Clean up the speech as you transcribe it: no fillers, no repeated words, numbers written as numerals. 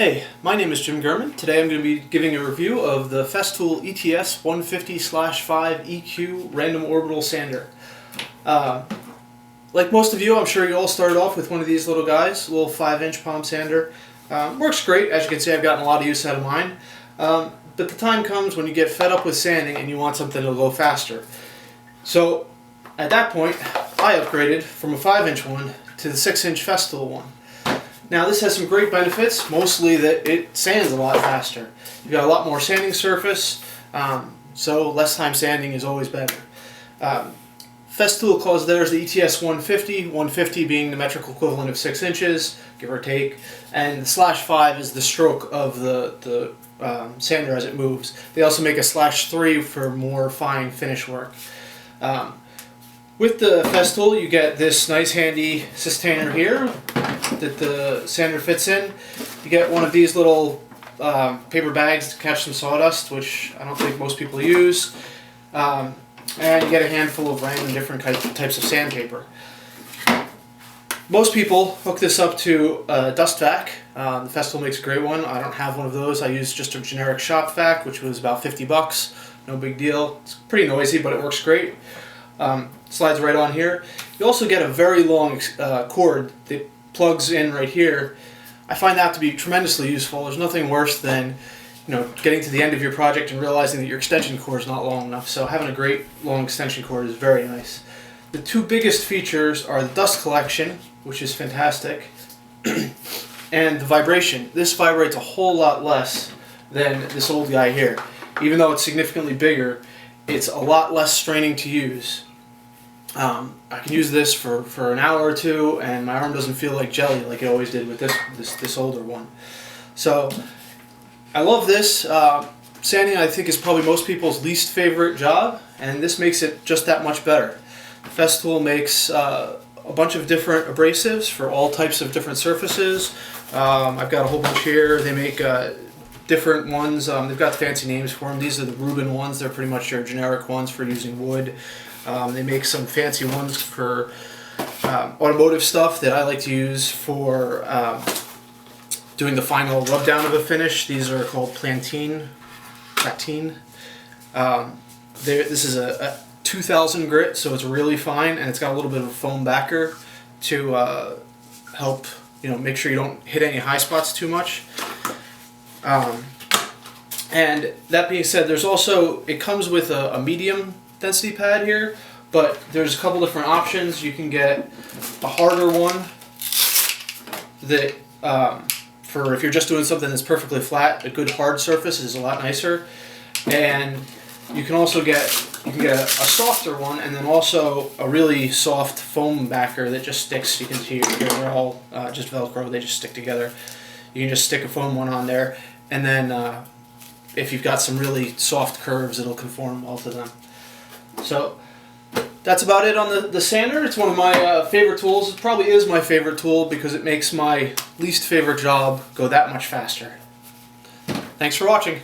Hey, my name is Jim Gurman. Today I'm going to be giving a review of the Festool ETS 150/5 EQ Random Orbital Sander. Like most of you, I'm sure you all started off with one of these little guys, a little 5-inch palm sander. Works great. As you can see, I've gotten a lot of use out of mine. But the time comes when you get fed up with sanding and you want something to go faster. So at that point, I upgraded from a 5-inch one to the 6-inch Festool one. Now this has some great benefits, mostly that it sands a lot faster. You've got a lot more sanding surface, so less time sanding is always better. Festool calls theirs the ETS 150 being the metrical equivalent of 6 inches, give or take, and the /5 is the stroke of the sander as it moves. They also make a /3 for more fine finish work. With the Festool you get this nice handy sustainer here that the sander fits in. You get one of these little paper bags to catch some sawdust, which I don't think most people use. And you get a handful of random different types of sandpaper. Most people hook this up to a dust vac. The Festool makes a great one. I don't have one of those. I use just a generic shop vac, which was about 50 bucks. No big deal. It's pretty noisy, but it works great. Slides right on here. You also get a very long cord that plugs in right here. I find that to be tremendously useful. There's nothing worse than getting to the end of your project and realizing that your extension cord is not long enough. So having a great long extension cord is very nice. The two biggest features are the dust collection, which is fantastic, and the vibration. This vibrates a whole lot less than this old guy here. Even though it's significantly bigger, it's a lot less straining to use. I can use this for an hour or two and my arm doesn't feel like jelly like it always did with this older one. So I love this. Sanding, I think, is probably most people's least favorite job, and this makes it just that much better. Festool makes a bunch of different abrasives for all types of different surfaces. I've got a whole bunch here. They make different ones. They've got fancy names for them. These are the Rubin ones. They're pretty much your generic ones for using wood. They make some fancy ones for automotive stuff that I like to use for doing the final rub down of a finish. These are called platine. This is a 2000 grit, so it's really fine, and it's got a little bit of a foam backer to help make sure you don't hit any high spots too much. And that being said, there's also, it comes with a medium density pad here, but there's a couple different options. You can get a harder one that for if you're just doing something that's perfectly flat, a good hard surface is a lot nicer. And you can also get a softer one, and then also a really soft foam backer that just sticks. You can see here they're all just Velcro, they just stick together. You can just stick a foam one on there, and then if you've got some really soft curves, it'll conform well to them. So that's about it on the sander. It's one of my favorite tools. It probably is my favorite tool because it makes my least favorite job go that much faster. Thanks for watching.